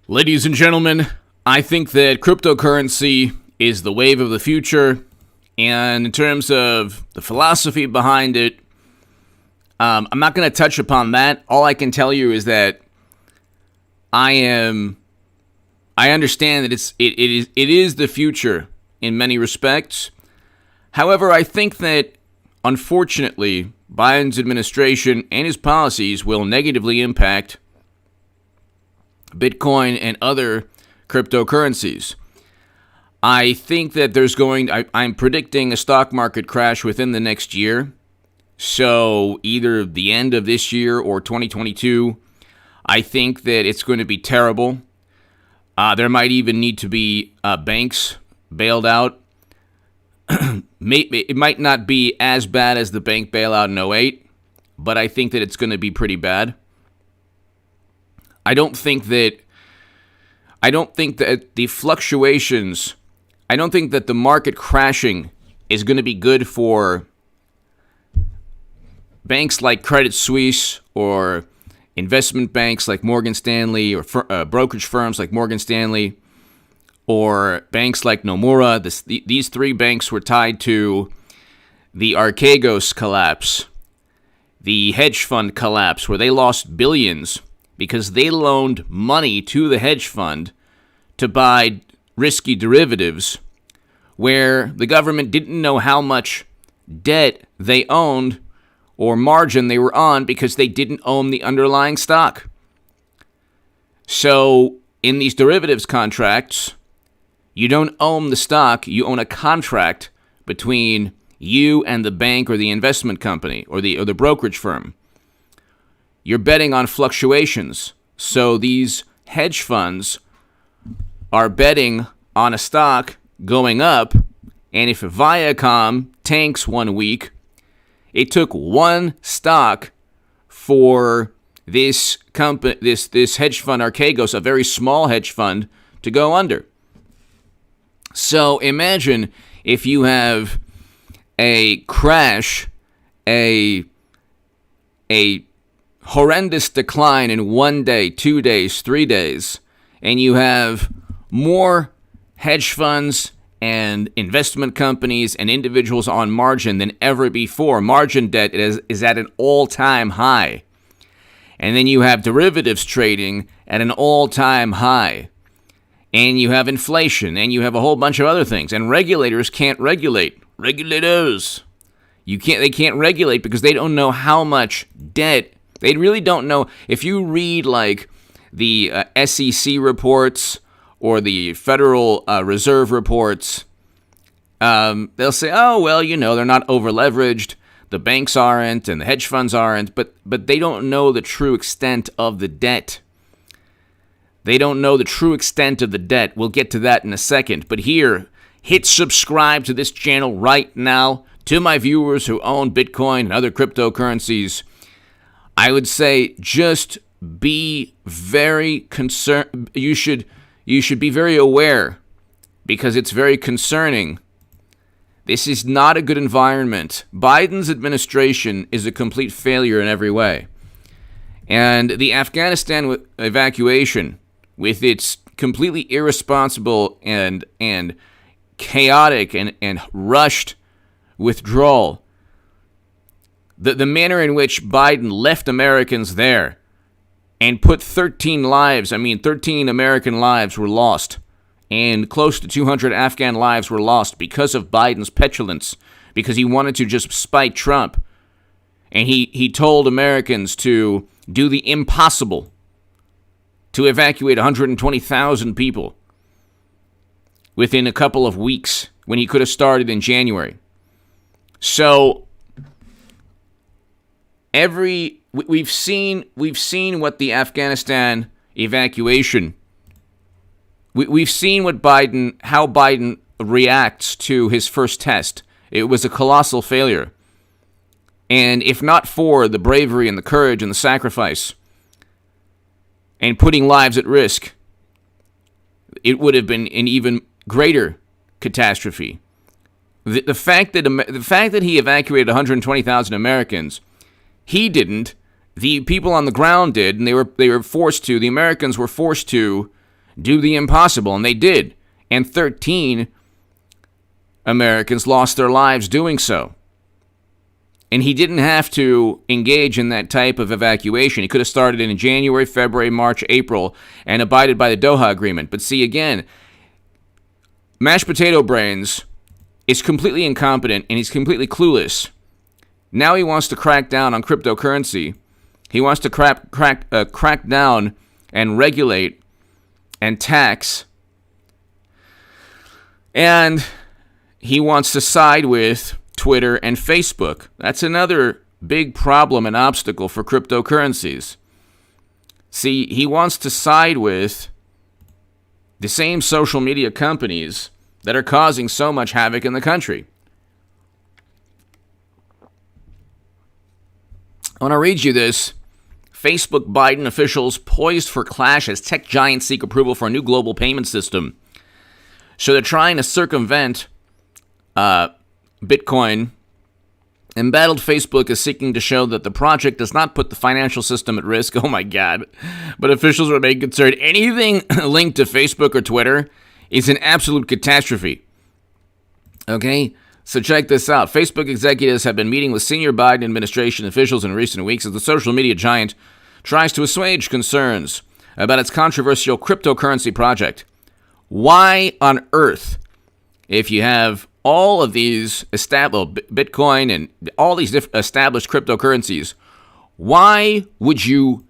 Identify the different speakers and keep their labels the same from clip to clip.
Speaker 1: Ladies and gentlemen, I think that cryptocurrency is the wave of the future, and in terms of the philosophy behind it, I'm not going to touch upon that. All I can tell you is that I understand that it is the future in many respects. However, I think that unfortunately, Biden's administration and his policies will negatively impact Bitcoin and other cryptocurrencies. I think that I'm predicting a stock market crash within the next year. So either the end of this year or 2022, I think that it's going to be terrible. There might even need to be banks bailed out. It might not be as bad as the bank bailout in '08, but I think that it's going to be pretty bad. I don't think that the fluctuations, I don't think that the market crashing is going to be good for banks like Credit Suisse or investment banks like Morgan Stanley or brokerage firms like Morgan Stanley or banks like Nomura. These three banks were tied to the Archegos collapse, the hedge fund collapse, where they lost billions because they loaned money to the hedge fund to buy risky derivatives where the government didn't know how much debt they owned or margin they were on because they didn't own the underlying stock. So in these derivatives contracts, you don't own the stock, you own a contract between you and the bank or the investment company or the brokerage firm. You're betting on fluctuations. So these hedge funds are betting on a stock going up, and if Viacom tanks 1 week, it took one stock for this company, this hedge fund Archegos, a very small hedge fund, to go under. So imagine if you have a crash, a horrendous decline in 1 day, 2 days, 3 days, and you have more hedge funds and investment companies and individuals on margin than ever before. Margin debt is at an all-time high. And then you have derivatives trading at an all-time high. And you have inflation, and you have a whole bunch of other things. And regulators can't regulate. Regulators. They can't regulate because they don't know how much debt. They really don't know. If you read like the SEC reports or the Federal Reserve reports, they'll say, oh, well, they're not over-leveraged. The banks aren't and the hedge funds aren't. But they don't know the true extent of the debt. They don't know the true extent of the debt. We'll get to that in a second. But here, hit subscribe to this channel right now. To my viewers who own Bitcoin and other cryptocurrencies, I would say just be very concerned. You should be very aware because it's very concerning. This is not a good environment. Biden's administration is a complete failure in every way. And the Afghanistan evacuation, with its completely irresponsible and chaotic and rushed withdrawal, the manner in which Biden left Americans there and put 13 American lives were lost, and close to 200 Afghan lives were lost because of Biden's petulance, because he wanted to just spite Trump. And he told Americans to do the impossible, to evacuate 120,000 people within a couple of weeks when he could have started in January. So we've seen what the Afghanistan evacuation. We've seen how Biden reacts to his first test. It was a colossal failure. And if not for the bravery and the courage and the sacrifice and putting lives at risk, it would have been an even greater catastrophe. The fact that he evacuated 120,000 Americans, he didn't. The people on the ground did, and they were forced to. The Americans were forced to do the impossible, and they did. And 13 Americans lost their lives doing so. And he didn't have to engage in that type of evacuation. He could have started in January, February, March, April, and abided by the Doha Agreement. But see, again, Mashed Potato Brains is completely incompetent, and he's completely clueless. Now he wants to crack down on cryptocurrency. He wants to crack down and regulate and tax. And he wants to side with Twitter and Facebook. That's another big problem and obstacle for cryptocurrencies. See, he wants to side with the same social media companies that are causing so much havoc in the country. I want to read you this. Facebook Biden officials poised for clash as tech giants seek approval for a new global payment system. So they're trying to circumvent Bitcoin. Embattled Facebook is seeking to show that the project does not put the financial system at risk. Oh my God. But officials remain concerned. Anything linked to Facebook or Twitter is an absolute catastrophe. Okay? So check this out. Facebook executives have been meeting with senior Biden administration officials in recent weeks as the social media giant tries to assuage concerns about its controversial cryptocurrency project. Why on earth, if you have all of these established Bitcoin and all these established cryptocurrencies, why would you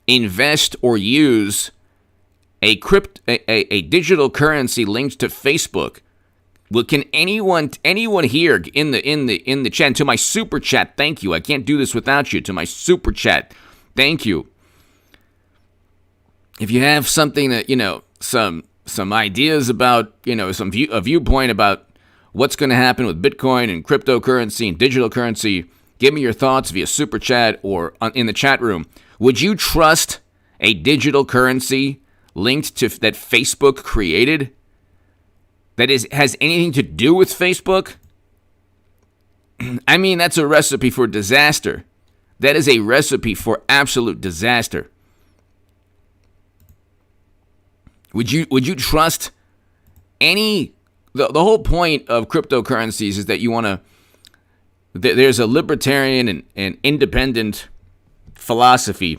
Speaker 1: invest or use a digital currency linked to Facebook? Well, can anyone here in the chat, to my super chat, thank you. I can't do this without you. To my super chat, thank you. If you have something that, some ideas about, a viewpoint about what's going to happen with Bitcoin and cryptocurrency and digital currency, give me your thoughts via super chat or in the chat room. Would you trust a digital currency linked to that Facebook created that has anything to do with Facebook? I mean, that's a recipe for disaster. That is a recipe for absolute disaster. Would you trust any? The whole point of cryptocurrencies is that you want to. There's a libertarian and independent philosophy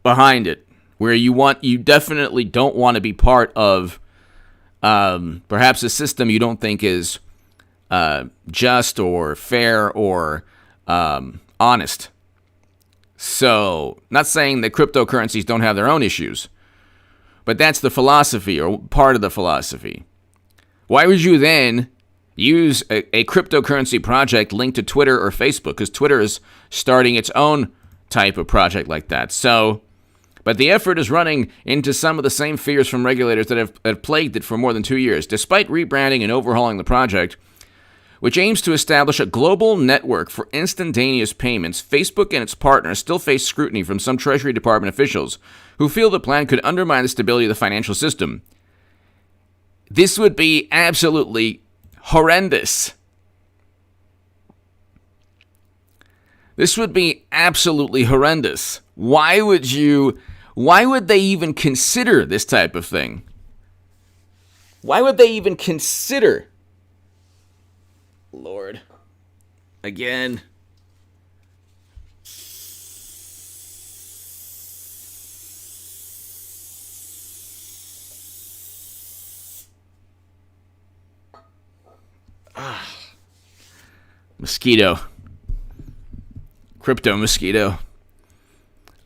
Speaker 1: behind it, where you definitely don't want to be part of perhaps a system you don't think is just or fair or honest. So, not saying that cryptocurrencies don't have their own issues. But that's the philosophy, or part of the philosophy. Why would you then use a cryptocurrency project linked to Twitter or Facebook? Because Twitter is starting its own type of project like that. So, but the effort is running into some of the same fears from regulators that have plagued it for more than 2 years. Despite rebranding and overhauling the project, which aims to establish a global network for instantaneous payments, Facebook and its partners still face scrutiny from some Treasury Department officials who feel the plan could undermine the stability of the financial system. This would be absolutely horrendous. This would be absolutely horrendous. Why would they even consider this type of thing? Why would they even consider? Lord. Again. Mosquito. Crypto mosquito.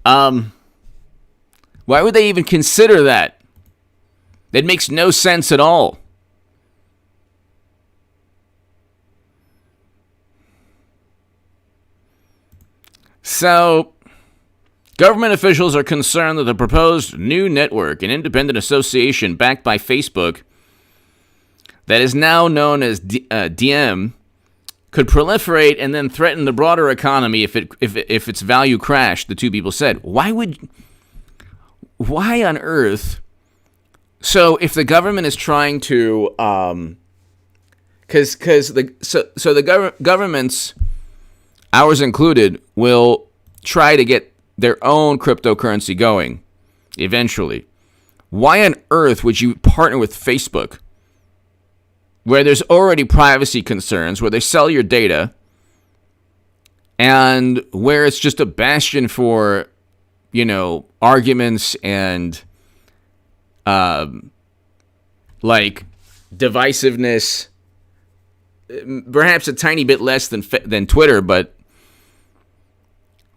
Speaker 1: Why would they even consider that? That makes no sense at all. So, government officials are concerned that the proposed new network, an independent association backed by Facebook, that is now known as DM, could proliferate and then threaten the broader economy if its value crashed, the two people said. Why on earth? So if the government is trying to, the governments, ours included, will try to get their own cryptocurrency going eventually. Why on earth would you partner with Facebook, where there's already privacy concerns, where they sell your data, and where it's just a bastion for, arguments and like divisiveness, perhaps a tiny bit less than Twitter, but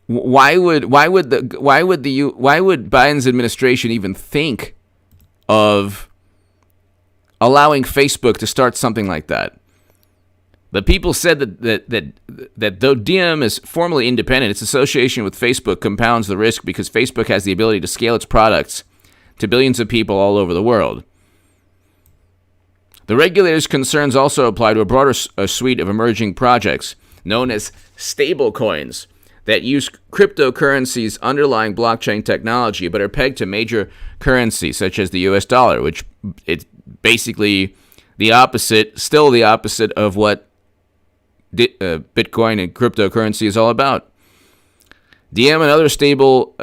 Speaker 1: why would Biden's administration even think of allowing Facebook to start something like that? The people said that though Diem is formally independent, its association with Facebook compounds the risk because Facebook has the ability to scale its products to billions of people all over the world. The regulators' concerns also apply to a broader suite of emerging projects known as stablecoins that use cryptocurrencies' underlying blockchain technology but are pegged to major currencies such as the US dollar, which it's basically still the opposite of what Bitcoin and cryptocurrency is all about. Diem and other stable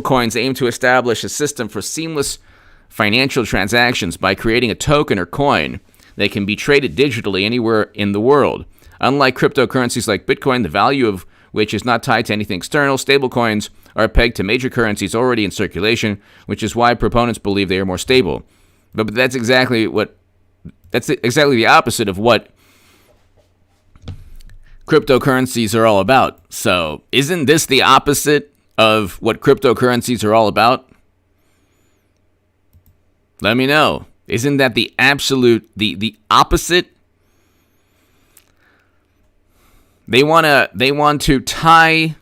Speaker 1: coins aim to establish a system for seamless financial transactions by creating a token or coin that can be traded digitally anywhere in the world. Unlike cryptocurrencies like Bitcoin, the value of which is not tied to anything external, stablecoins are pegged to major currencies already in circulation, which is why proponents believe they are more stable. But that's exactly the opposite of what cryptocurrencies are all about. So, isn't this the opposite of what cryptocurrencies are all about? Let me know. Isn't that the opposite? They want to tie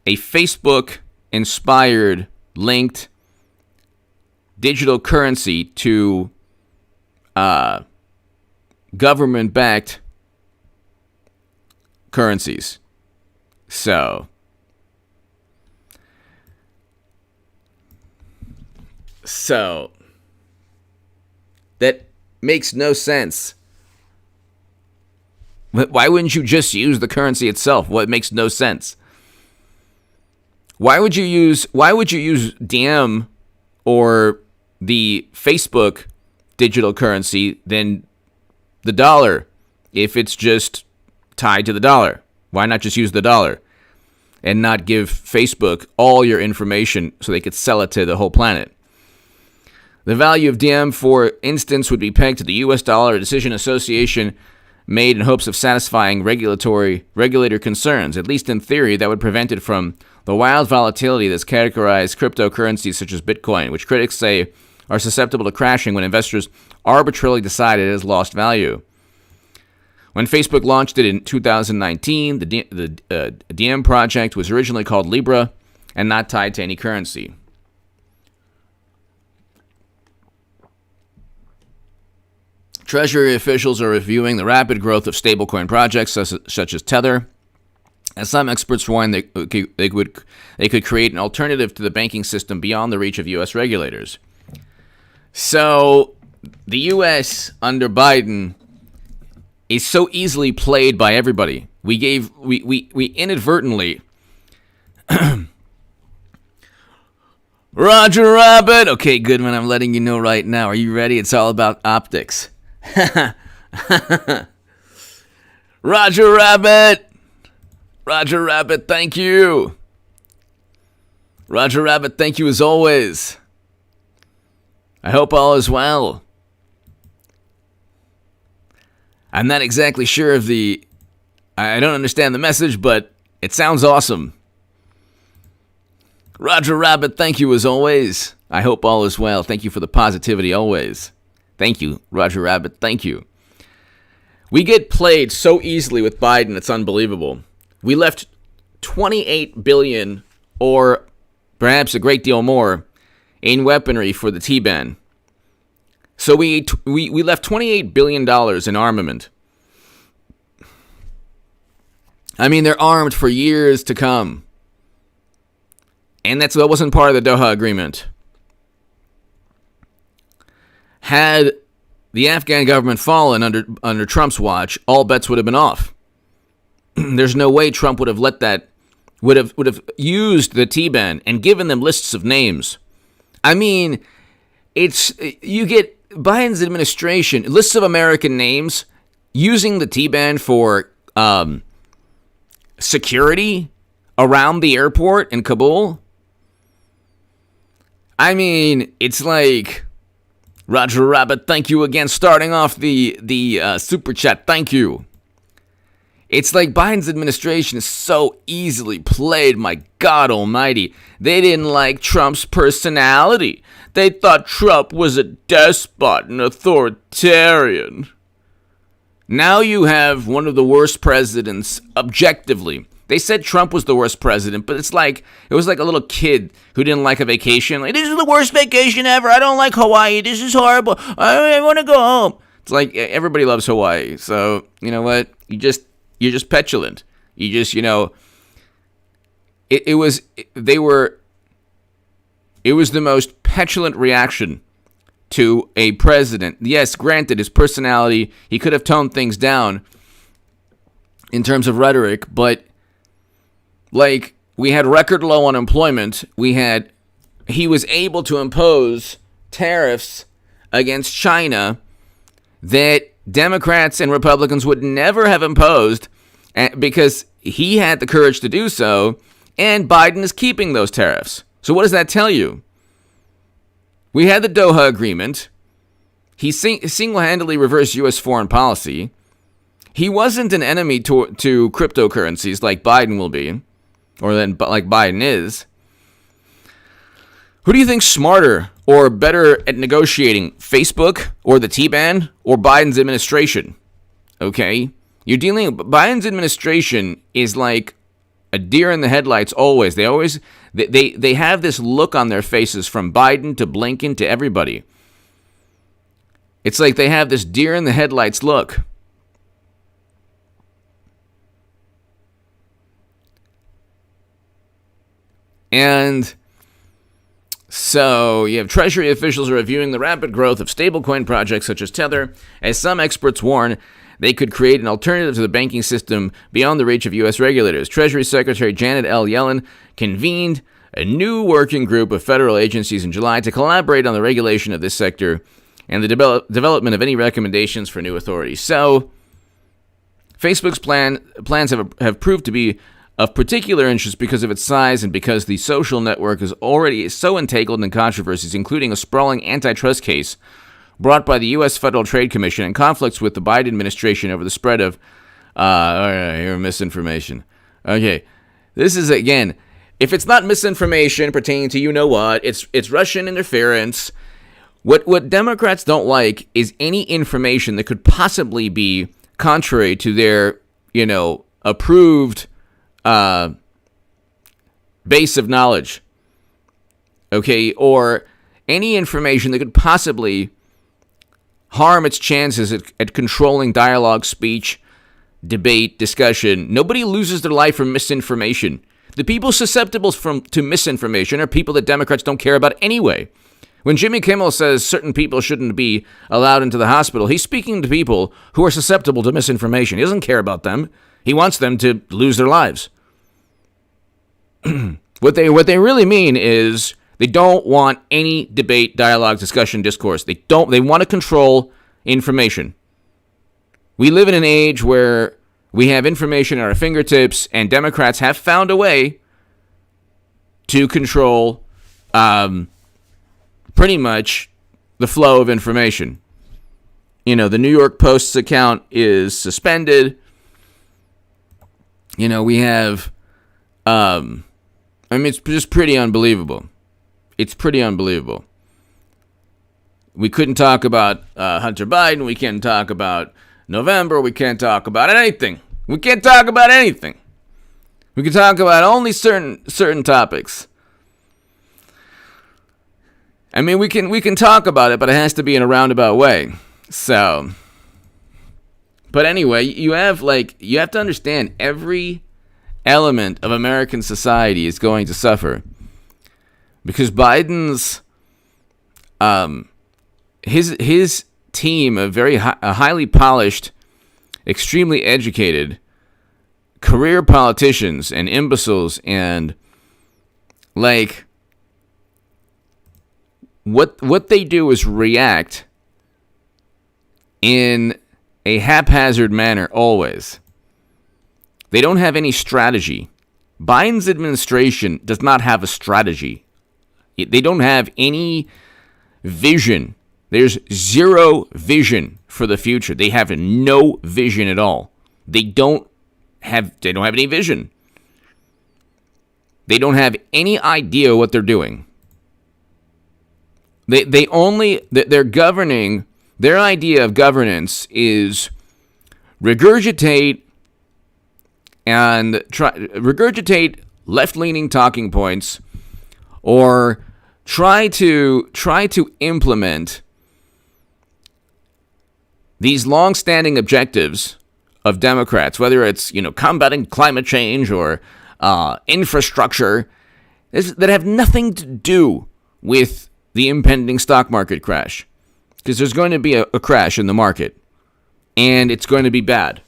Speaker 1: a Facebook-inspired linked digital currency to government-backed currencies. So that makes no sense. Why wouldn't you just use the currency itself? Well, it makes no sense. Why would you use Diem or the Facebook digital currency than the dollar if it's just tied to the dollar? Why not just use the dollar and not give Facebook all your information so they could sell it to the whole planet? The value of Diem, for instance, would be pegged to the US dollar, a decision association made in hopes of satisfying regulator concerns. At least in theory, that would prevent it from the wild volatility that's characterized cryptocurrencies such as Bitcoin, which critics say are susceptible to crashing when investors arbitrarily decide it has lost value. When Facebook launched it in 2019, the Diem project was originally called Libra and not tied to any currency. Treasury officials are reviewing the rapid growth of stablecoin projects such as Tether, as some experts warn they could create an alternative to the banking system beyond the reach of U.S. regulators. So the U.S. under Biden is so easily played by everybody. We inadvertently Roger Rabbit. Okay, Goodman, I'm letting you know right now. Are you ready? It's all about optics. Roger Rabbit. Roger Rabbit, thank you. Roger Rabbit, thank you as always. I hope all is well. I'm not exactly sure of I don't understand the message, but it sounds awesome. Roger Rabbit, thank you as always. I hope all is well. Thank you for the positivity always. Thank you, Roger Rabbit. Thank you. We get played so easily with Biden, it's unbelievable. We left $28 billion, or perhaps a great deal more, in weaponry for the T-ban. So we left $28 billion in armament. I mean, they're armed for years to come. And that wasn't part of the Doha Agreement. Had the Afghan government fallen under Trump's watch, all bets would have been off. There's no way Trump would have let that would have used the T-ban and given them lists of names. I mean, you get Biden's administration lists of American names using the T-ban for security around the airport in Kabul. I mean, it's like, Roger Rabbit, thank you again, starting off the super chat, thank you. It's like Biden's administration is so easily played, my God almighty. They didn't like Trump's personality. They thought Trump was a despot and authoritarian. Now you have one of the worst presidents, objectively. They said Trump was the worst president, but it was like a little kid who didn't like a vacation. Like, this is the worst vacation ever. I don't like Hawaii. This is horrible. I want to go home. It's like everybody loves Hawaii. So, you know what? You're just petulant. You just, it was the most petulant reaction to a president. Yes, granted, his personality, he could have toned things down in terms of rhetoric, but like, we had record low unemployment. He was able to impose tariffs against China that Democrats and Republicans would never have imposed because he had the courage to do so, and Biden is keeping those tariffs. So what does that tell you? We had the Doha Agreement. He single-handedly reversed U.S. foreign policy. He wasn't an enemy to cryptocurrencies like Biden will be, or like Biden is. Who do you think's smarter or better at negotiating, Facebook or the T-ban or Biden's administration? Okay, Biden's administration is like a deer in the headlights always. They have this look on their faces from Biden to Blinken to everybody. It's like they have this deer in the headlights look. And so you have Treasury officials reviewing the rapid growth of stablecoin projects such as Tether. As some experts warn, they could create an alternative to the banking system beyond the reach of U.S. regulators. Treasury Secretary Janet L. Yellen convened a new working group of federal agencies in July to collaborate on the regulation of this sector and the development of any recommendations for new authorities. So Facebook's plans have proved to be of particular interest because of its size and because the social network is already so entangled in controversies, including a sprawling antitrust case brought by the U.S. Federal Trade Commission and conflicts with the Biden administration over the spread of misinformation. Okay, this is, again, if it's not misinformation pertaining to you-know-what, it's Russian interference. What Democrats don't like is any information that could possibly be contrary to their, approved base of knowledge, okay, or any information that could possibly harm its chances at controlling dialogue, speech, debate, discussion. Nobody loses their life from misinformation. The people susceptible to misinformation are people that Democrats don't care about anyway. When Jimmy Kimmel says certain people shouldn't be allowed into the hospital, he's speaking to people who are susceptible to misinformation. He doesn't care about them. He wants them to lose their lives. What they really mean is they don't want any debate, dialogue, discussion, discourse. They want to control information. We live in an age where we have information at our fingertips, and Democrats have found a way to control pretty much the flow of information. The New York Post's account is suspended. We have, it's just pretty unbelievable. It's pretty unbelievable. We couldn't talk about Hunter Biden. We can't talk about November. We can't talk about anything. We can't talk about anything. We can talk about only certain topics. We can talk about it, but it has to be in a roundabout way. So, but anyway, you have to understand every element of American society is going to suffer because Biden's his team of very highly polished, extremely educated career politicians and imbeciles and like what they do is react in a haphazard manner always. They don't have any strategy. Biden's administration does not have a strategy. They don't have any vision. There's zero vision for the future. They have no vision at all. They don't have any vision. They don't have any idea what they're doing. They're governing. Their idea of governance is regurgitate left-leaning talking points, or try to implement these long-standing objectives of Democrats, whether it's combating climate change or infrastructure, that have nothing to do with the impending stock market crash, because there's going to be a crash in the market, and it's going to be bad.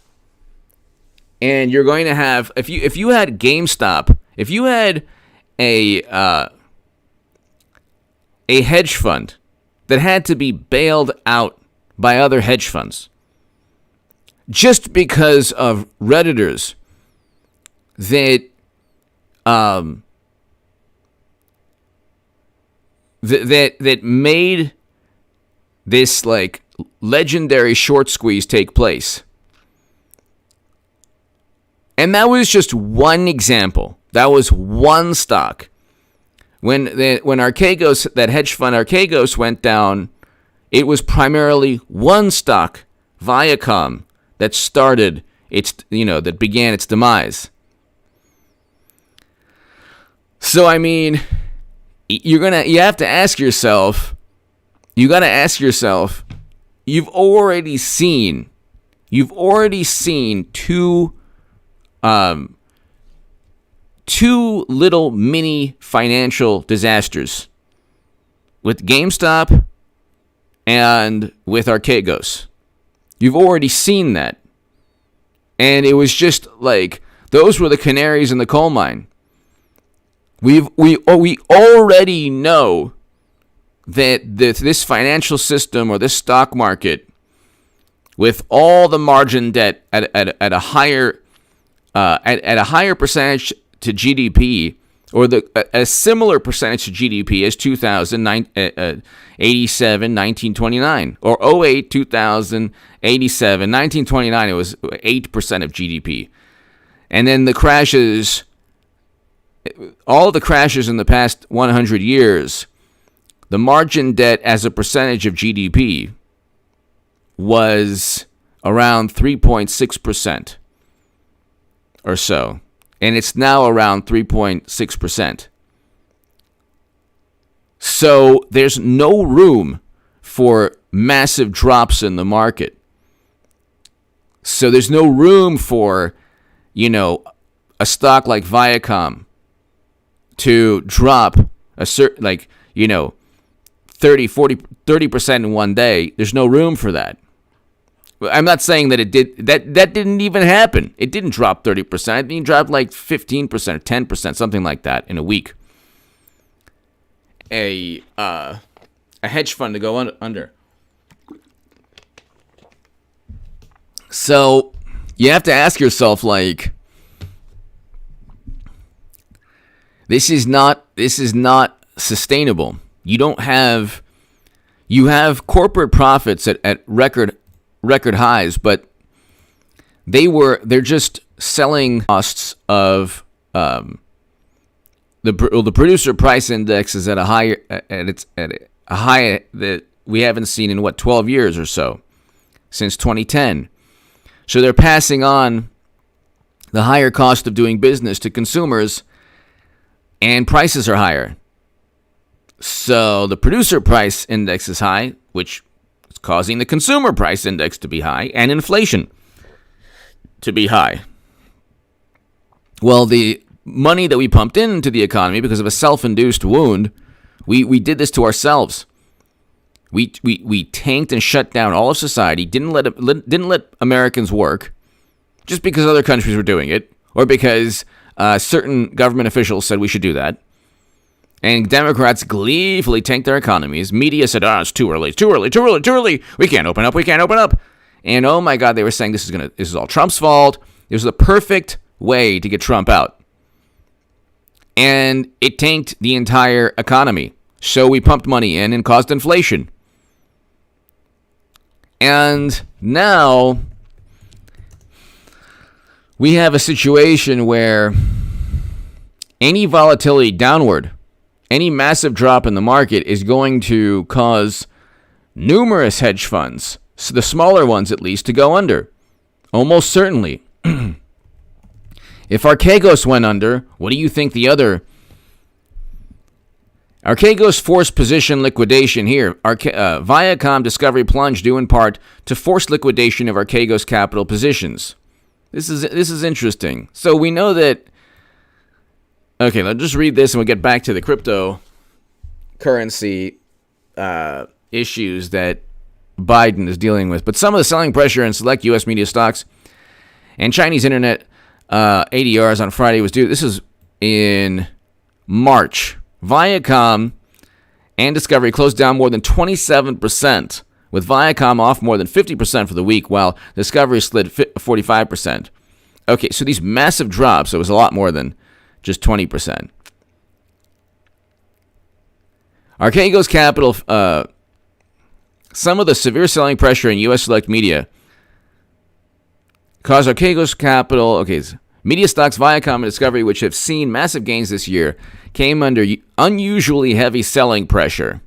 Speaker 1: And you're going to have, if you had GameStop, if you had a hedge fund that had to be bailed out by other hedge funds just because of Redditors that that made this like legendary short squeeze take place. And that was just one example. That was one stock. When Archegos, that hedge fund Archegos, went down, it was primarily one stock, Viacom, that started that began its demise. So I mean, you have to ask yourself. You got to ask yourself. You've already seen two little mini financial disasters with GameStop and with Archegos. You've already seen that. And it was just like, those were the canaries in the coal mine. We already know that this financial system or this stock market, with all the margin debt at a higher percentage to GDP, or a similar percentage to GDP as 1987, 1929, or 08, 2000, 87, 1929, it was 8% of GDP. And then the crashes, all the crashes in the past 100 years, the margin debt as a percentage of GDP was around 3.6% or so. And it's now around 3.6%. So there's no room for massive drops in the market. So there's no room for, a stock like Viacom to drop a certain, 30% in one day. There's no room for that. I'm not saying that it did. That didn't even happen. It didn't drop 30%. I think it dropped like 15% or 10%, something like that, in a week. A hedge fund to go under. So you have to ask yourself, like, this is not sustainable. You have corporate profits at record highs, but they're just selling costs of the producer price index is at a high that we haven't seen in 12 years or so, since 2010. So they're passing on the higher cost of doing business to consumers, and prices are higher. So the producer price index is high, which is causing the consumer price index to be high and inflation to be high. Well, the money that we pumped into the economy because of a self-induced wound, we did this to ourselves. We tanked and shut down all of society. Didn't let Americans work just because other countries were doing it. or because certain government officials said we should do that. And Democrats gleefully tanked their economies. Media said, it's too early, too early, too early, too early. We can't open up. And oh my God, they were saying this is all Trump's fault. It was the perfect way to get Trump out. And it tanked the entire economy. So we pumped money in and caused inflation. And now we have a situation where any volatility downward, any massive drop in the market is going to cause numerous hedge funds, so the smaller ones at least, to go under. Almost certainly. If Archegos went under, what do you think the other... Archegos forced position liquidation here. Viacom Discovery plunged due in part to forced liquidation of Archegos capital positions. This is interesting. So we know that... Okay, let's just read this and we'll get back to the cryptocurrency issues that Biden is dealing with. But some of the selling pressure in select U.S. media stocks and Chinese internet ADRs on Friday was due. This is in March. Viacom and Discovery closed down more than 27%, with Viacom off more than 50% for the week, while Discovery slid 45%. Okay, so these massive drops, it was a lot more than just 20%. Archegos Capital, some of the severe selling pressure in U.S. select media caused Archegos Capital, media stocks Viacom and Discovery, which have seen massive gains this year, came under unusually heavy selling pressure.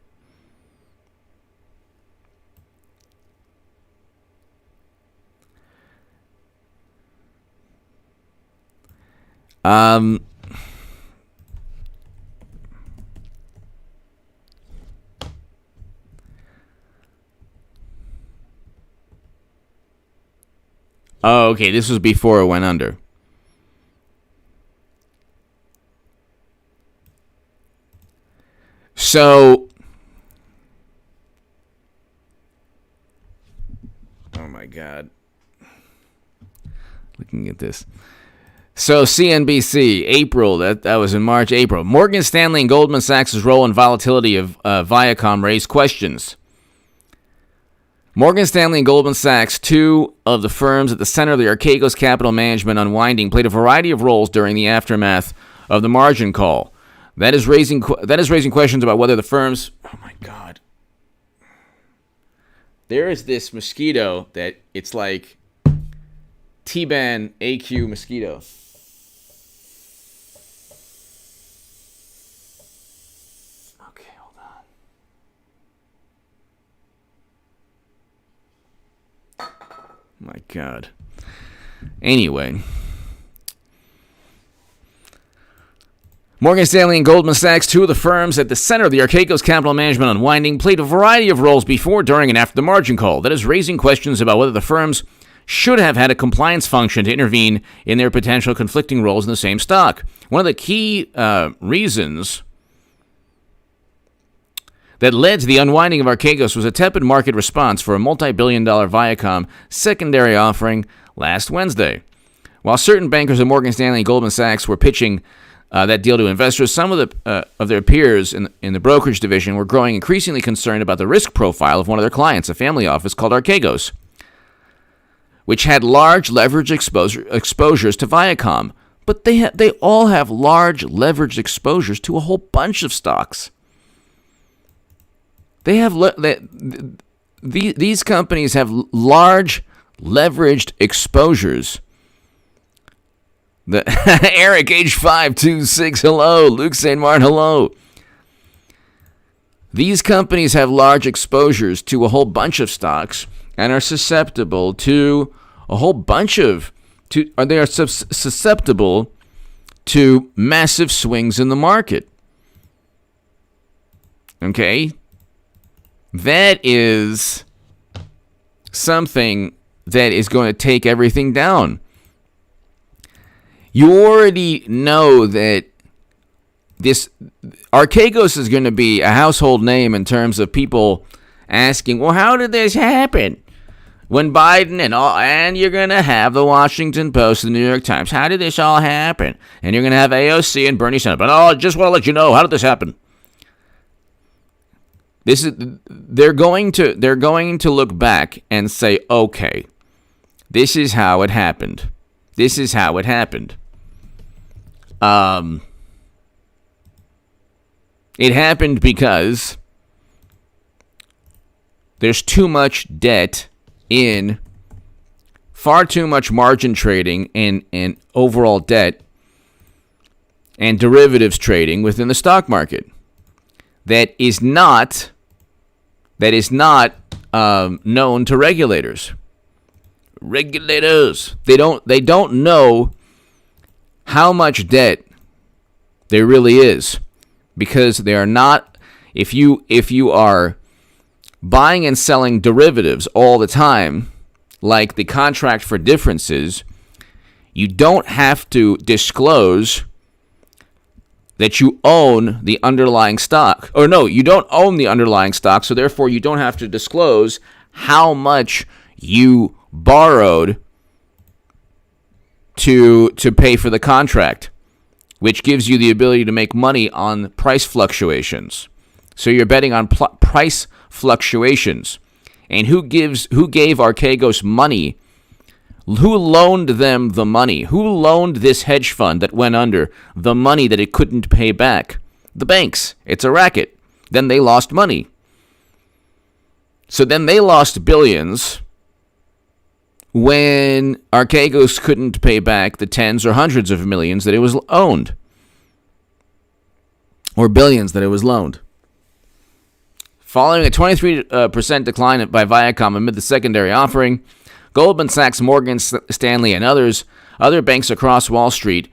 Speaker 1: This was before it went under. So, oh my God. Looking at this. So, CNBC, April, that was in March, April. Morgan Stanley and Goldman Sachs' role in volatility of Viacom raised questions. Morgan Stanley and Goldman Sachs, two of the firms at the center of the Archegos capital management unwinding, played a variety of roles during the aftermath of the margin call. That is raising questions about whether the firms... Oh, my God. There is this mosquito that it's like T-Ban AQ mosquito. Okay, hold on. My God. Anyway... Morgan Stanley and Goldman Sachs, two of the firms at the center of the Archegos capital management unwinding, played a variety of roles before, during, and after the margin call. That is raising questions about whether the firms should have had a compliance function to intervene in their potential conflicting roles in the same stock. One of the key reasons that led to the unwinding of Archegos was a tepid market response for a multi-billion-dollar Viacom secondary offering last Wednesday. While certain bankers at Morgan Stanley and Goldman Sachs were pitching that deal to investors, some of their peers in the brokerage division were growing increasingly concerned about the risk profile of one of their clients, a family office called Archegos, which had large leverage exposures to Viacom. But they all have large leveraged exposures to a whole bunch of stocks. They have these companies have large leveraged exposures. Eric H526, hello. Luke St. Martin, hello. These companies have large exposures to a whole bunch of stocks and are susceptible to a whole bunch of... They are susceptible to massive swings in the market. Okay? That is something that is going to take everything down. You already know that this Archegos is going to be a household name in terms of people asking, well, how did this happen? When Biden and you're going to have the Washington Post and the New York Times. How did this all happen? And you're going to have AOC and Bernie Sanders. But I just want to let you know, how did this happen? They're going to look back and say, okay, this is how it happened. This is how it happened. It happened because there's too much debt in far too much margin trading and overall debt and derivatives trading within the stock market that is not known to regulators. Regulators, they don't know how much debt there really is, because they are not. If you are buying and selling derivatives all the time, like the contract for differences, you don't have to disclose that you own the underlying stock. Or no, you don't own the underlying stock, so therefore you don't have to disclose how much you borrowed to pay for the contract, which gives you the ability to make money on price fluctuations. So you're betting on price fluctuations. And who gave Archegos money? Who loaned them the money? Who loaned this hedge fund that went under the money that it couldn't pay back? The banks. It's a racket. Then they lost money. So then they lost billions when Archegos couldn't pay back the tens or hundreds of millions that it was owned, or billions that it was loaned. Following a 23% decline by Viacom amid the secondary offering, Goldman Sachs, Morgan Stanley, and other banks across Wall Street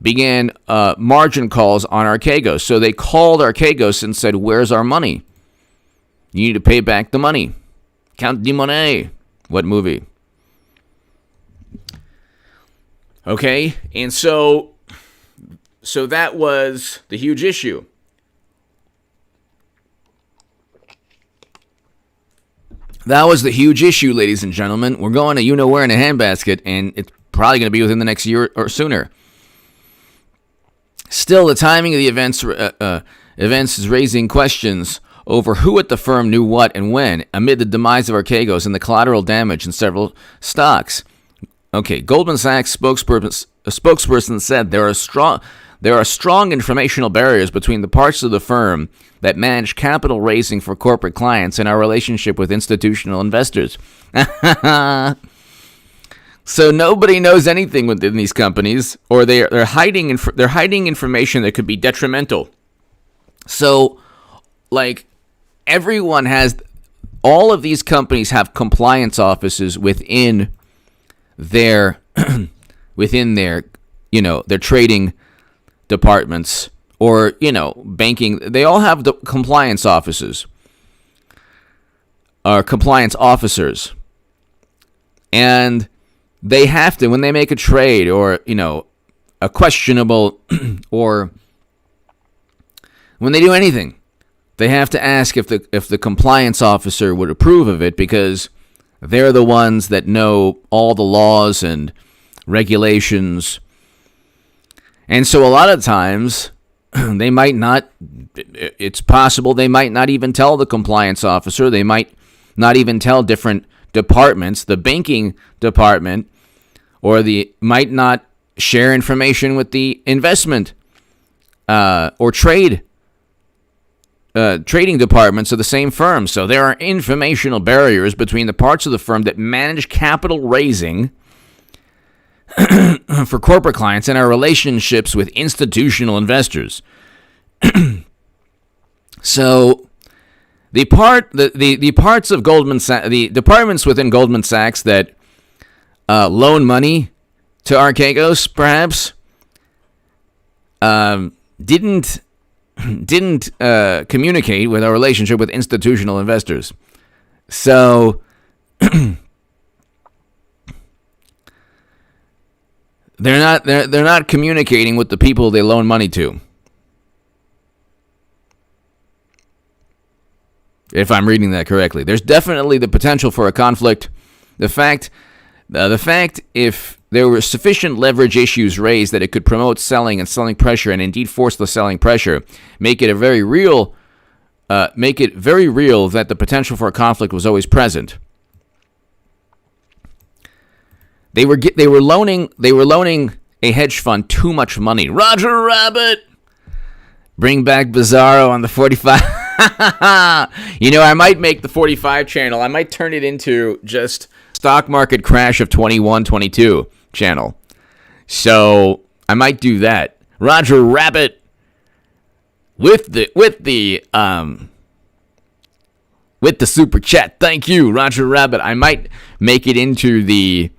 Speaker 1: began margin calls on Archegos. So they called Archegos and said, "Where's our money? You need to pay back the money. Count the money." What movie? Okay, and so that was the huge issue. That was the huge issue, ladies and gentlemen. We're going to you-know-where in a handbasket, and it's probably going to be within the next year or sooner. Still, the timing of the events is raising questions over who at the firm knew what and when, amid the demise of Archegos and the collateral damage in several stocks. Okay, Goldman Sachs spokesperson said there are strong informational barriers between the parts of the firm that manage capital raising for corporate clients and our relationship with institutional investors. So nobody knows anything within these companies, or they're hiding information that could be detrimental. So, like, all of these companies have compliance offices within their their trading departments, or banking. They all have the compliance offices or compliance officers, and they have to, when they make a trade or a questionable or when they do anything, they have to ask if the compliance officer would approve of it, because they're the ones that know all the laws and regulations. And so a lot of times they might not, it's possible they might not even tell the compliance officer. They might not even tell different departments, the banking department, or might not share information with the investment or trading departments of the same firm. So there are informational barriers between the parts of the firm that manage capital raising for corporate clients and our relationships with institutional investors. So the parts of Goldman Sachs, the departments within Goldman Sachs that loan money to Archegos, perhaps didn't communicate with our relationship with institutional investors. So they're not communicating with the people they loan money to. If I'm reading that correctly, there's definitely the potential for a conflict The fact if there were sufficient leverage issues raised that it could promote selling and selling pressure, and indeed force the selling pressure, make it very real that the potential for a conflict was always present. They were loaning a hedge fund too much money. Roger Rabbit, bring back Bizarro on the 45. I might make the 45 channel. I might turn it into just stock market crash of 21-22 channel. So I might do that. Roger Rabbit with the super chat. Thank you, Roger Rabbit. I might make it into the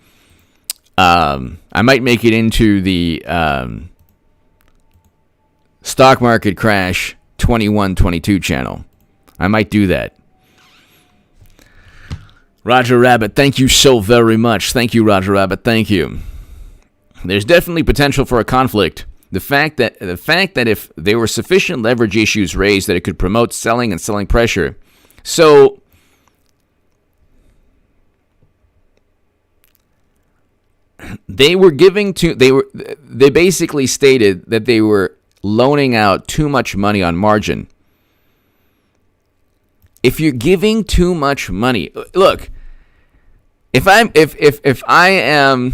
Speaker 1: stock market crash 21-22 channel. I might do that. Roger Rabbit, thank you so very much. Thank you, Roger Rabbit. Thank you. There's definitely potential for a conflict. The fact that if there were sufficient leverage issues raised that it could promote selling and selling pressure. So they basically stated that they were loaning out too much money on margin. If you're giving too much money, look, if I am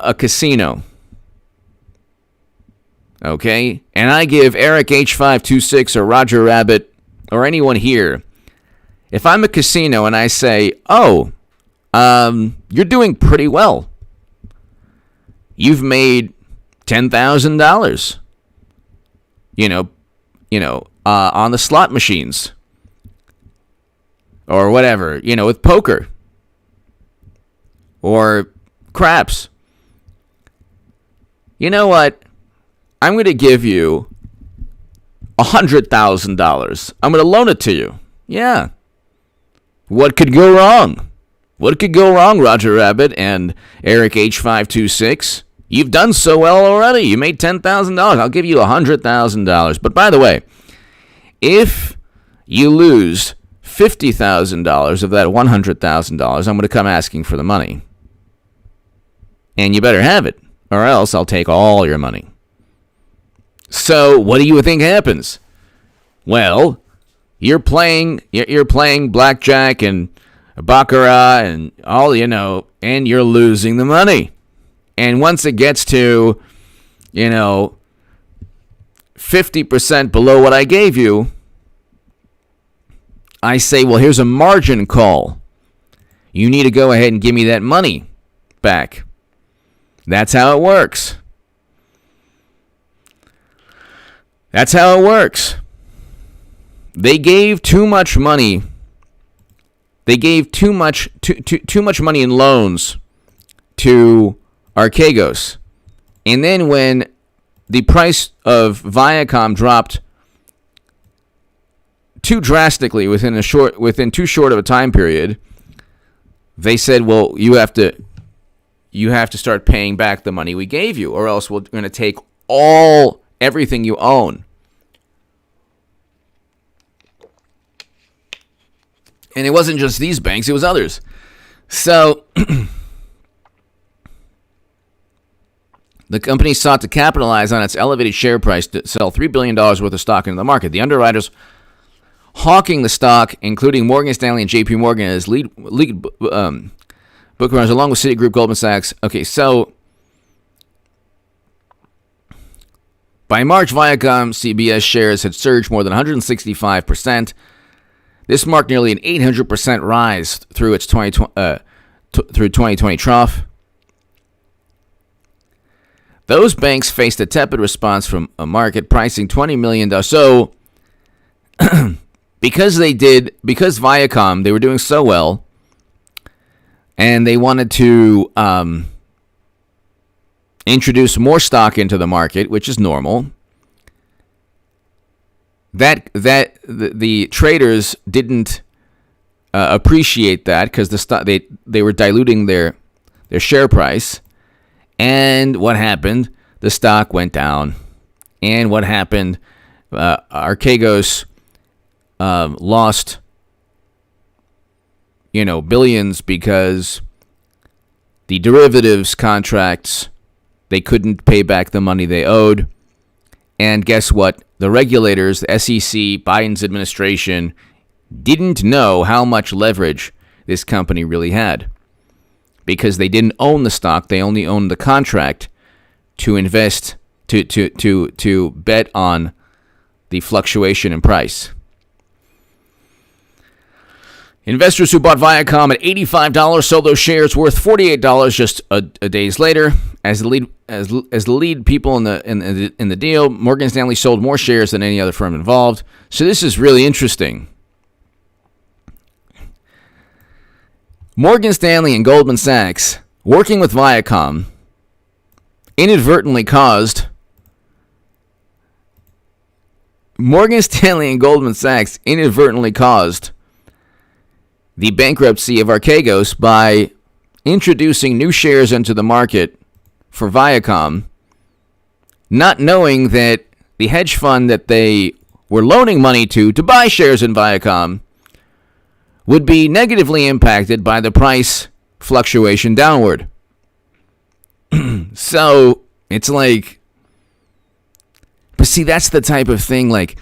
Speaker 1: a casino, okay, and I give Eric H526 or Roger Rabbit or anyone here, if I'm a casino and I say, you're doing pretty well, you've made $10,000, on the slot machines or whatever, with poker or craps. You know what? I'm going to give you $100,000. I'm going to loan it to you. Yeah. What could go wrong? What could go wrong, Roger Rabbit and Eric H526? You've done so well already. You made $10,000. I'll give you $100,000. But by the way, if you lose $50,000 of that $100,000, I'm going to come asking for the money. And you better have it, or else I'll take all your money. So what do you think happens? Well, you're playing blackjack and baccarat and all, and you're losing the money. And once it gets to, 50% below what I gave you, I say, well, here's a margin call. You need to go ahead and give me that money back. That's how it works. That's how it works. They gave too much money. They gave too much money in loans to Archegos. And then when the price of Viacom dropped too drastically within too short of a time period, they said, well, you have to start paying back the money we gave you, or else we're going to take everything you own. And it wasn't just these banks, it was others. So the company sought to capitalize on its elevated share price to sell $3 billion worth of stock into the market. The underwriters hawking the stock, including Morgan Stanley and JP Morgan as lead bookrunners, along with Citigroup, Goldman Sachs. Okay, so by March, Viacom CBS shares had surged more than 165%. This marked nearly an 800% rise through its 2020 trough. Those banks faced a tepid response from a market pricing $20 million. So, because Viacom, they were doing so well, and they wanted to introduce more stock into the market, which is normal. That the traders didn't appreciate that, because they were diluting their share price. And what happened? The stock went down. And what happened? Archegos lost billions because the derivatives contracts, they couldn't pay back the money they owed. And guess what? The regulators, the SEC, Biden's administration, didn't know how much leverage this company really had because they didn't own the stock. They only owned the contract to invest, to bet on the fluctuation in price. Investors who bought Viacom at $85 sold those shares worth $48 just a days later. As the lead people in the deal, Morgan Stanley sold more shares than any other firm involved. So this is really interesting. Morgan Stanley and Goldman Sachs, working with Viacom, inadvertently caused the bankruptcy of Archegos by introducing new shares into the market for Viacom, not knowing that the hedge fund that they were loaning money to buy shares in Viacom would be negatively impacted by the price fluctuation downward. So it's like, but see, that's the type of thing, like,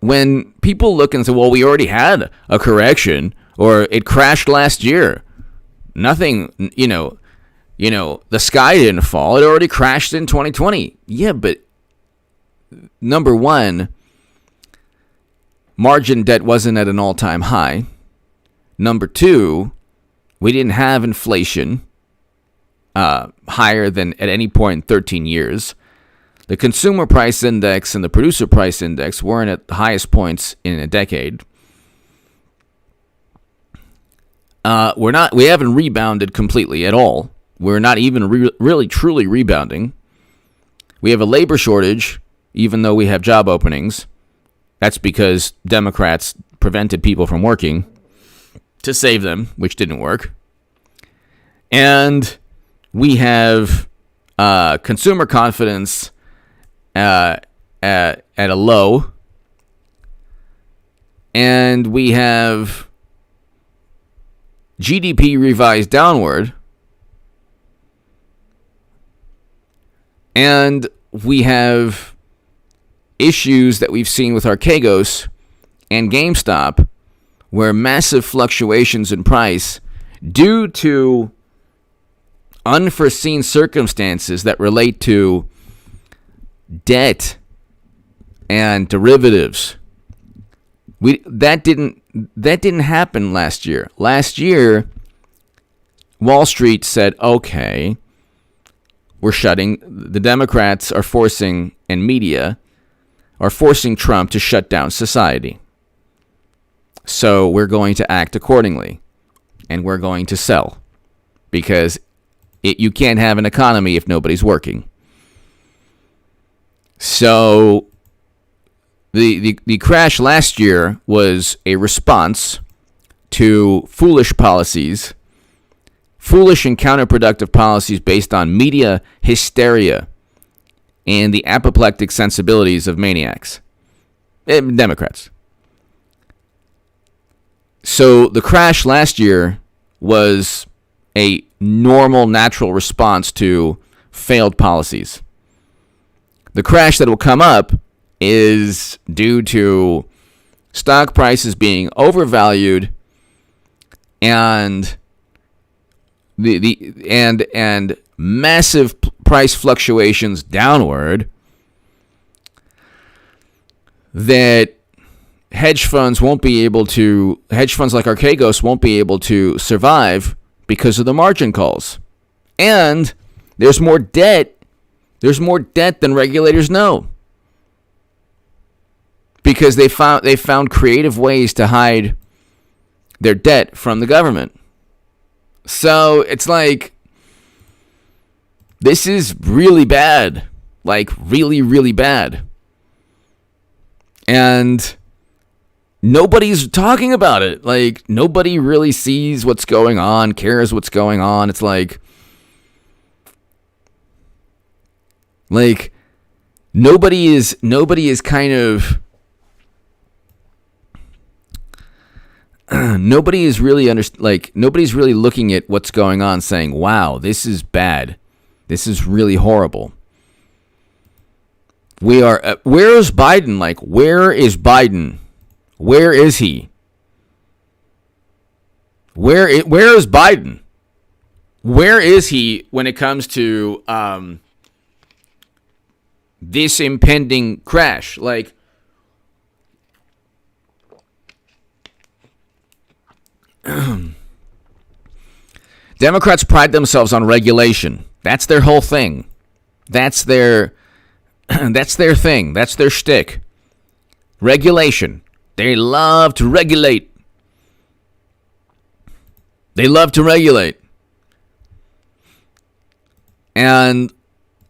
Speaker 1: when people look and say, well, we already had a correction, or it crashed last year, nothing, the sky didn't fall, it already crashed in 2020. Yeah, but number one, margin debt wasn't at an all-time high. Number two, we didn't have inflation higher than at any point in 13 years. The consumer price index and the producer price index weren't at the highest points in a decade. We haven't rebounded completely at all. We're not even really truly rebounding. We have a labor shortage, even though we have job openings. That's because Democrats prevented people from working to save them, which didn't work. And we have consumer confidence at a low, and we have GDP revised downward, and we have issues that we've seen with Archegos and GameStop, where massive fluctuations in price due to unforeseen circumstances that relate to debt and derivatives. That didn't happen last year. Last year, Wall Street said, okay, the Democrats are forcing, and media are forcing Trump to shut down society. So we're going to act accordingly, and we're going to sell, because you can't have an economy if nobody's working. So the crash last year was a response to foolish policies, foolish and counterproductive policies based on media hysteria and the apoplectic sensibilities of maniacs, Democrats. So the crash last year was a normal, natural response to failed policies. The crash that will come up is due to stock prices being overvalued and and massive price fluctuations downward that hedge funds like Archegos won't be able to survive because of the margin calls. And there's more debt than regulators know, because they found creative ways to hide their debt from the government. So it's like, this is really bad, like really, really bad. And nobody's talking about it. Like, nobody really sees what's going on, cares what's going on. It's like nobody is kind of, nobody is really nobody's really looking at what's going on saying, wow, this is bad. This is really horrible. We are, where is Biden? Like, where is Biden? Where is he? Where is Biden? Where is he when it comes to this impending crash? Like, Democrats pride themselves on regulation. That's their whole thing. That's their thing. That's their shtick. Regulation. They love to regulate. They love to regulate. And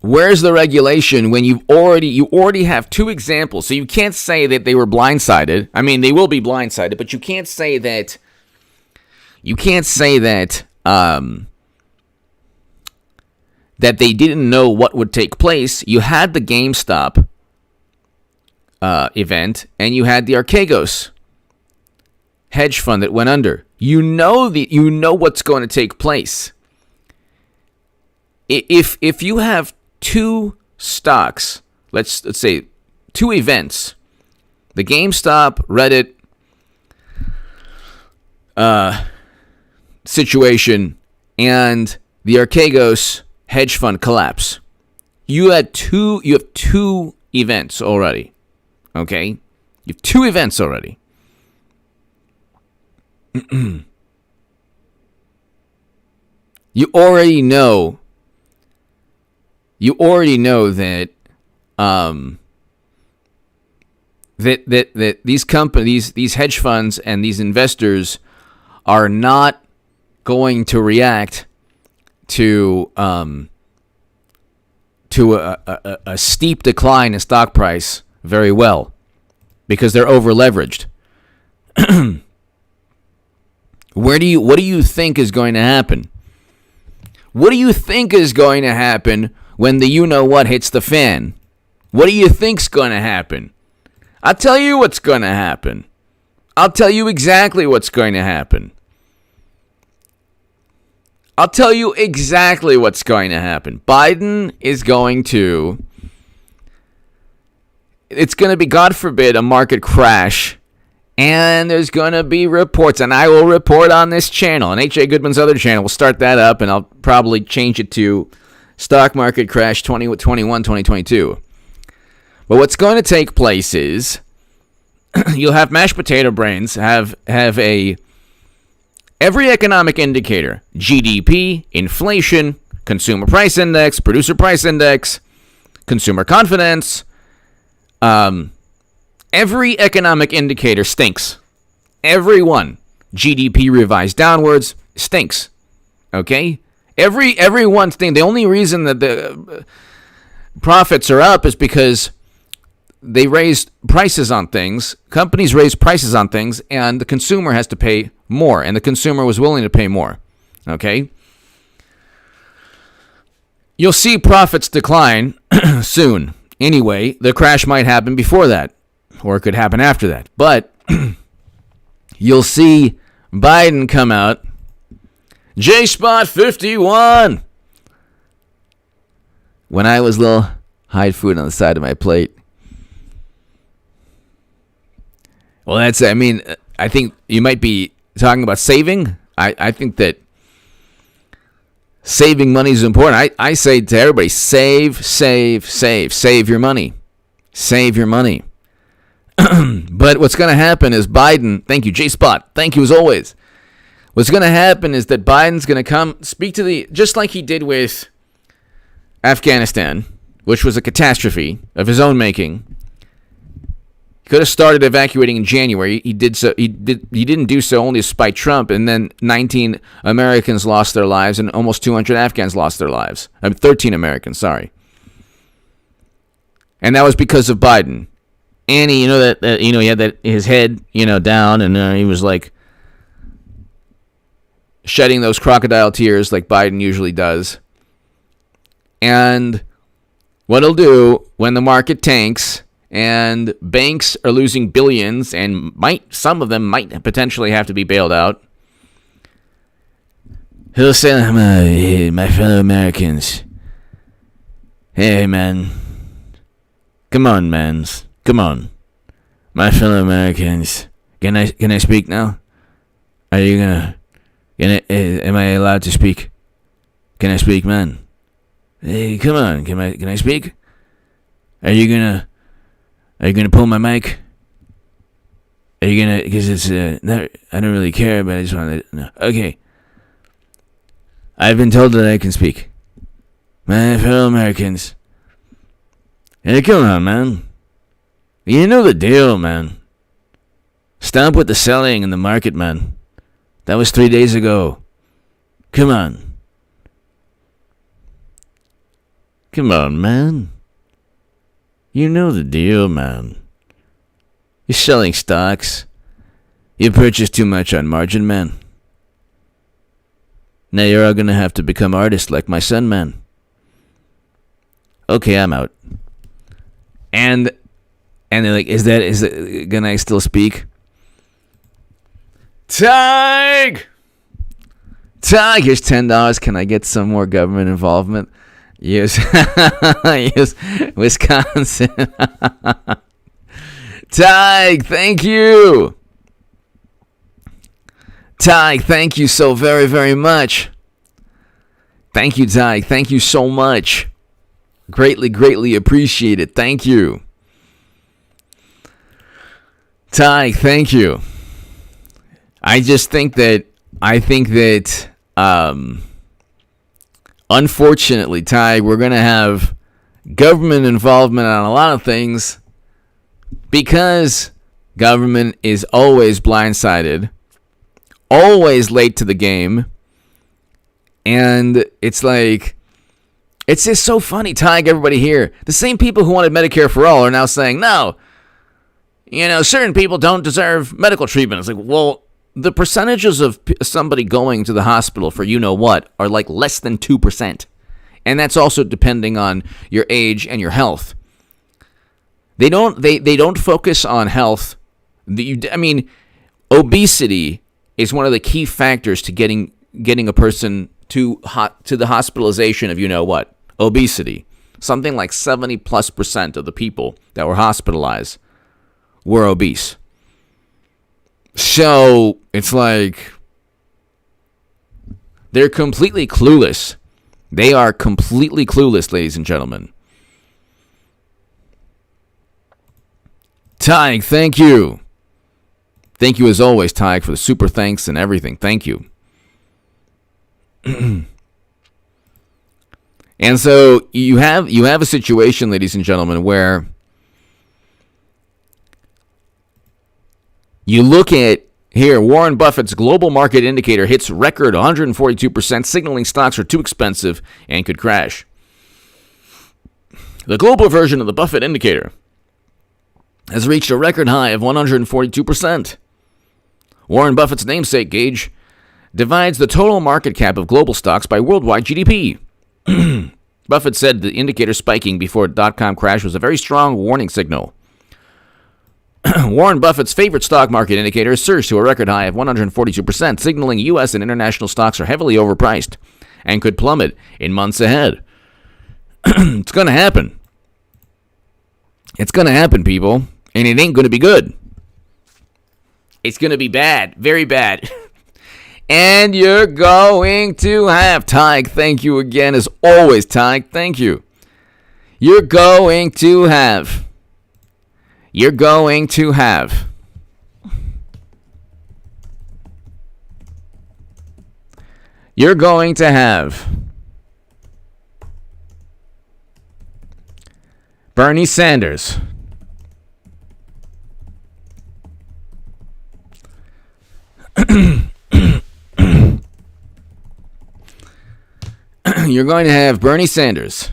Speaker 1: where's the regulation when you already have two examples? So you can't say that they were blindsided. I mean, they will be blindsided, but you can't say that. That they didn't know what would take place. You had the GameStop event, and you had the Archegos hedge fund that went under. You know what's going to take place. If you have two stocks, let's say two events, the GameStop Reddit situation and the Archegos hedge fund collapse. You have two events already. Okay? You have two events already. You already know that that these companies, these hedge funds and these investors are not going to react to a steep decline in stock price very well, because they're over leveraged. What do you think is going to happen? What do you think is going to happen when the you-know-what hits the fan? What do you think's going to happen? I'll tell you what's going to happen. I'll tell you exactly what's going to happen. I'll tell you exactly what's going to happen. Biden is going to... It's going to be, God forbid, a market crash. And there's going to be reports. And I will report on this channel. And H.A. Goodman's other channel will start that up. And I'll probably change it to Stock Market Crash 2021, 2022. But what's going to take place is... you'll have mashed potato brains, have every economic indicator, GDP, inflation, consumer price index, producer price index, consumer confidence, every economic indicator stinks. Every one. GDP revised downwards stinks. Okay? Every one thing. The only reason that the profits are up is because they raised prices on things. Companies raised prices on things, and the consumer has to pay more, and the consumer was willing to pay more. Okay? You'll see profits decline soon. Anyway, the crash might happen before that, or it could happen after that. But you'll see Biden come out, J-Spot 51. When I was little, hide food on the side of my plate. Well, I think you might be talking about saving. I think that saving money is important. I say to everybody, save your money. Save your money. But what's going to happen is Biden, thank you, J-Spot, thank you as always. What's going to happen is that Biden's going to come speak to just like he did with Afghanistan, which was a catastrophe of his own making. Could have started evacuating in January. He did so. He didn't do so only despite Trump. And then 19 Americans lost their lives, and almost 200 Afghans lost their lives. 13 Americans, sorry. And that was because of Biden. And he had his head down, and he was like shedding those crocodile tears like Biden usually does. And what he'll do when the market tanks and banks are losing billions, and some of them might potentially have to be bailed out. He'll say, my fellow Americans, hey, man, come on, my fellow Americans, can I speak now? Are you am I allowed to speak? Can I speak, man? Hey, come on, can I speak? Are you gonna pull my mic? Are you gonna, because it's, I don't really care, but I just want to know. Okay. I've been told that I can speak. My fellow Americans. Hey, come on, man. You know the deal, man. Stop with the selling in the market, man. That was 3 days ago. Come on. Come on, man. You know the deal, man. You're selling stocks. You purchased too much on margin, man. Now you're all gonna have to become artists like my son, man. Okay, I'm out. And they're like, is it gonna still speak? Tig, here's $10. Can I get some more government involvement? Yes, yes, Wisconsin. Tig, thank you. Tig, thank you so very, very much. Thank you, Tig. Thank you so much. Greatly, greatly appreciate it. Thank you. Tig, thank you. I think that unfortunately, Tig, we're going to have government involvement on a lot of things because government is always blindsided, always late to the game, and it's like, it's just so funny, Tig, everybody here. The same people who wanted Medicare for all are now saying, no, certain people don't deserve medical treatment. It's like, well, the percentages of somebody going to the hospital for you-know-what are like less than 2%. And that's also depending on your age and your health. They don't focus on health. Obesity is one of the key factors to getting a person to the hospitalization of you-know-what. Obesity. Something like 70+% of the people that were hospitalized were obese. So it's like they're completely clueless. They are completely clueless, ladies and gentlemen. Tig, thank you. Thank you as always, Tig, for the super thanks and everything. Thank you. And so you have a situation, ladies and gentlemen, where you look at here, Warren Buffett's global market indicator hits record 142%, signaling stocks are too expensive and could crash. The global version of the Buffett indicator has reached a record high of 142%. Warren Buffett's namesake gauge divides the total market cap of global stocks by worldwide GDP. Buffett said the indicator spiking before a dot-com crash was a very strong warning signal. Warren Buffett's favorite stock market indicator has surged to a record high of 142%, signaling U.S. and international stocks are heavily overpriced and could plummet in months ahead. It's going to happen. It's going to happen, people, and it ain't going to be good. It's going to be bad, very bad. And you're going to have, Tig, thank you again, as always, Tig, thank you. You're going to have Bernie Sanders. You're going to have Bernie Sanders and AOC, and they're going to complain as always. As always. Oh my God, the billionaire class. J-Spot51 is a solution to not wanting to eat my supper. J-Spot 51, thank you. Thank you, Tig. Thank you. You're going to have Bernie Sanders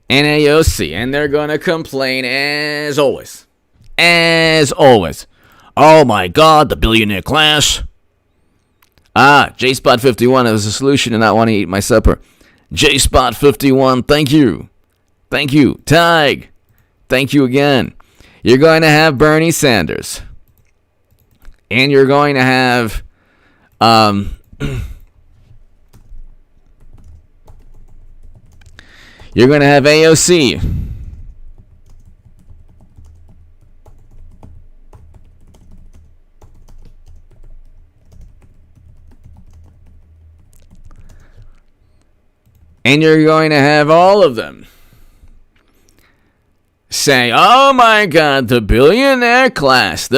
Speaker 1: and AOC, and they're going to complain as always. As always. Oh my God, the billionaire class. J-Spot 51 is a solution to not wanting to eat my supper. J-Spot 51, thank you. Thank you, Tig. Thank you again. You're going to have Bernie Sanders. And you're going to have you're going to have AOC. And you're going to have all of them say, oh my God, the billionaire class.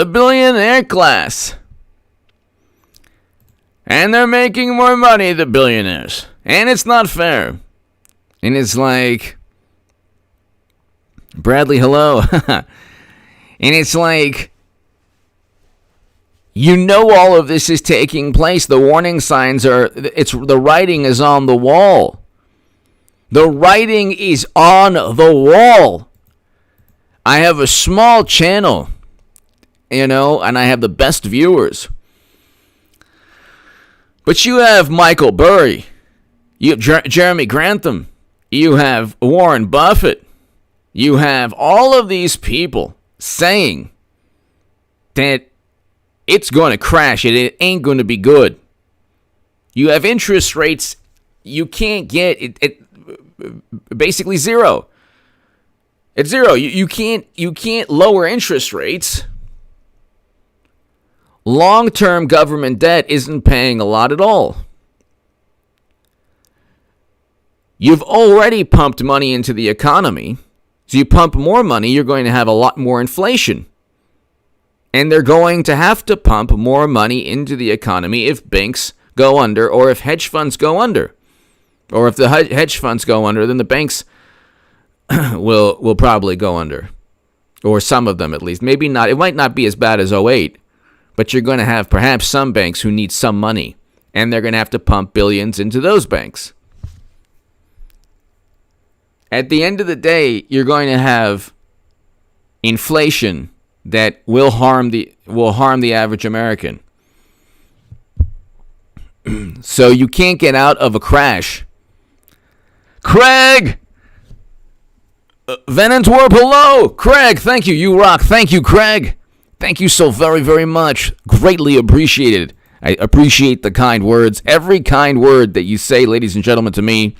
Speaker 1: And they're making more money, the billionaires. And it's not fair. And it's like, Bradley, hello. And it's like, you know all of this is taking place. The warning signs the writing is on the wall. The writing is on the wall. I have a small channel, and I have the best viewers. But you have Michael Burry, you have Jeremy Grantham, you have Warren Buffett, you have all of these people saying that it's going to crash, it ain't going to be good. You have interest rates you can't get it basically zero. It's zero. You can't lower interest rates. Long-term government debt isn't paying a lot at all. You've already pumped money into the economy. So you pump more money, you're going to have a lot more inflation. And they're going to have to pump more money into the economy if banks go under or if hedge funds go under. Or if the hedge funds go under, then the banks will probably go under. Or some of them at least. Maybe not. It might not be as bad as '08. But you're going to have perhaps some banks who need some money. And they're going to have to pump billions into those banks. At the end of the day, you're going to have inflation that will harm the average American. So you can't get out of a crash. Craig! Venantwerp, hello! Craig, thank you. You rock. Thank you, Craig. Thank you so very, very much. Greatly appreciated. I appreciate the kind words. Every kind word that you say, ladies and gentlemen, to me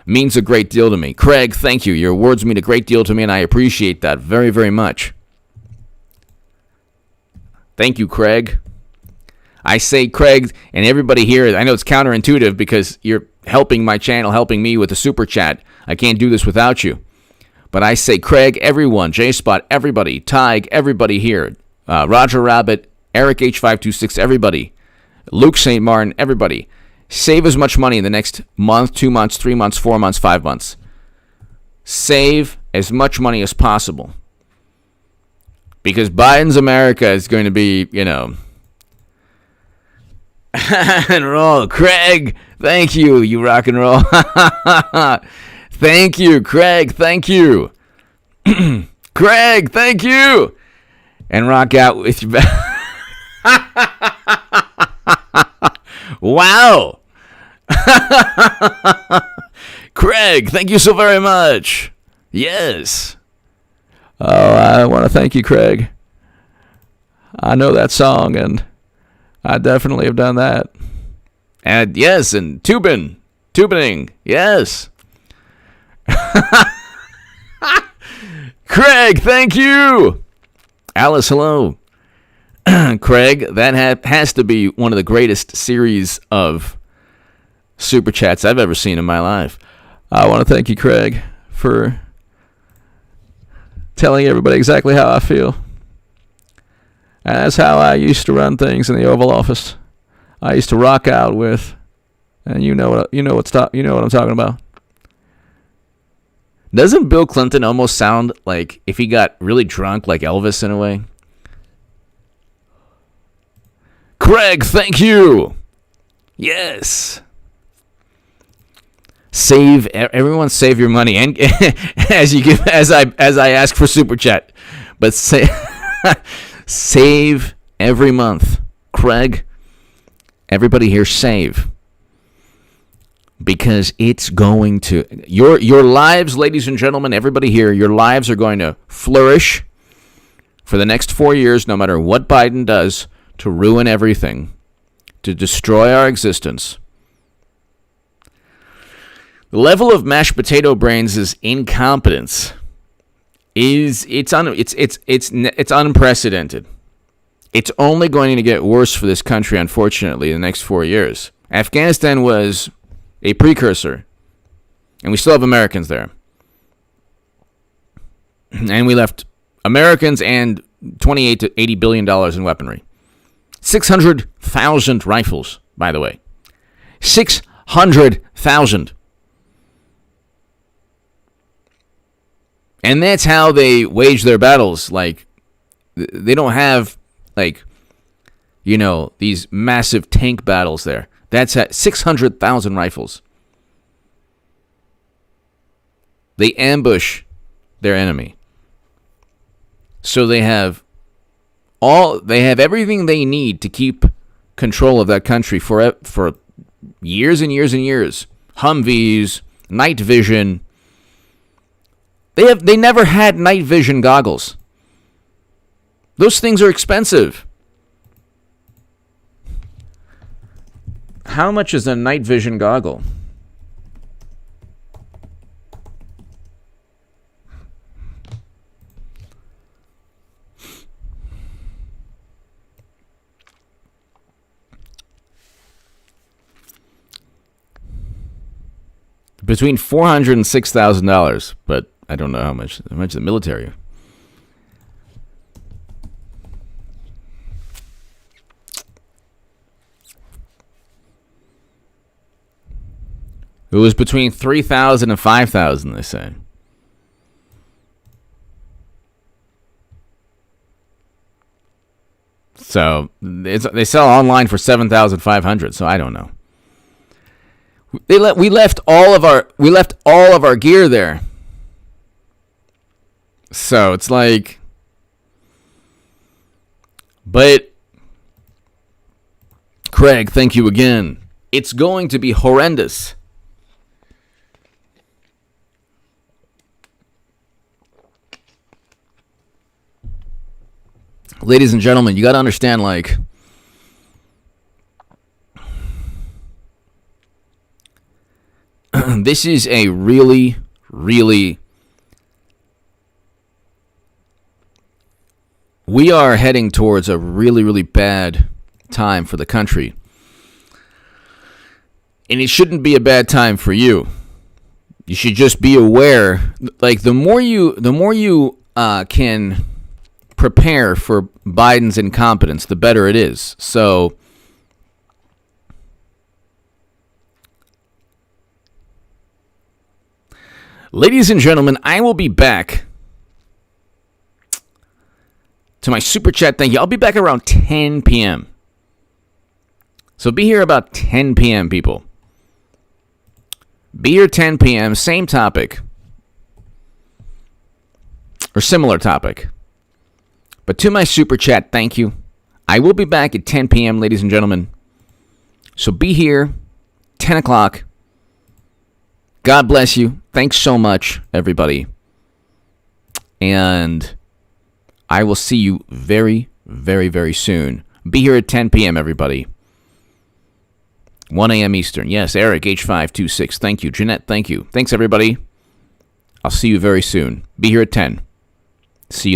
Speaker 1: means a great deal to me. Craig, thank you. Your words mean a great deal to me, and I appreciate that very, very much. Thank you, Craig. I say Craig, and everybody here, I know it's counterintuitive because you're helping my channel, helping me with the super chat. I can't do this without you. But I say Craig, everyone, J-Spot, everybody, Tig, everybody here, Roger Rabbit, Eric H526, everybody, Luke St. Martin, everybody. Save as much money in the next month, 2 months, 3 months, 4 months, 5 months. Save as much money as possible. Because Biden's America is going to be, and roll. Craig, thank you. You rock and roll. Thank you, Craig. Thank you. Craig, thank you. And rock out with your Wow. Craig, thank you so very much. Yes. Oh, I want to thank you, Craig. I know that song, and I definitely have done that. And yes, and tubining, yes. Craig, thank you. Alice, hello. Craig, that has to be one of the greatest series of super chats I've ever seen in my life. I want to thank you, Craig, for telling everybody exactly how I feel. And that's how I used to run things in the Oval Office. I used to rock out with, and you know what I'm talking about. Doesn't Bill Clinton almost sound like if he got really drunk, like Elvis in a way? Craig, thank you. Yes. Everyone save your money, and as I ask for super chat, but save every month. Craig, everybody here, save. because it's going to your lives, ladies and gentlemen, everybody here, your lives are going to flourish for the next 4 years, no matter what Biden does to ruin everything, to destroy our existence. The level of mashed potato brains' incompetence it's unprecedented. It's only going to get worse for this country, unfortunately, in the next 4 years. Afghanistan was a precursor, and we still have Americans there. And we left Americans and $28 to $80 billion in weaponry. 600,000 rifles, by the way. 600,000. And that's how they wage their battles. Like, they don't have, these massive tank battles there. That's at 600,000 rifles. They ambush their enemy. So they have everything they need to keep control of that country for years and years and years. Humvees, night vision. They never had night vision goggles. Those things are expensive. How much is a night vision goggle? Between $400 and $6,000, but I don't know how much the military. It was between $3,000 and $5,000, they say. So they sell online for $7,500. So I don't know. We left all of our gear there. So it's like, but Craig, thank you again. It's going to be horrendous. Ladies and gentlemen, you got to understand, this is a really, really, we are heading towards a really, really bad time for the country. And it shouldn't be a bad time for you. You should just be aware, the more you can prepare for Biden's incompetence, the better it is. So, ladies and gentlemen, I will be back to my super chat. Thank you. I'll be back around 10 p.m. So be here about 10 p.m., people. Be here 10 p.m., same topic. Or similar topic. But to my super chat, thank you. I will be back at 10 p.m., ladies and gentlemen. So be here, 10 o'clock. God bless you. Thanks so much, everybody. And I will see you very, very, very soon. Be here at 10 p.m., everybody. 1 a.m. Eastern. Yes, Eric, H526. Thank you. Jeanette, thank you. Thanks, everybody. I'll see you very soon. Be here at 10. See you then.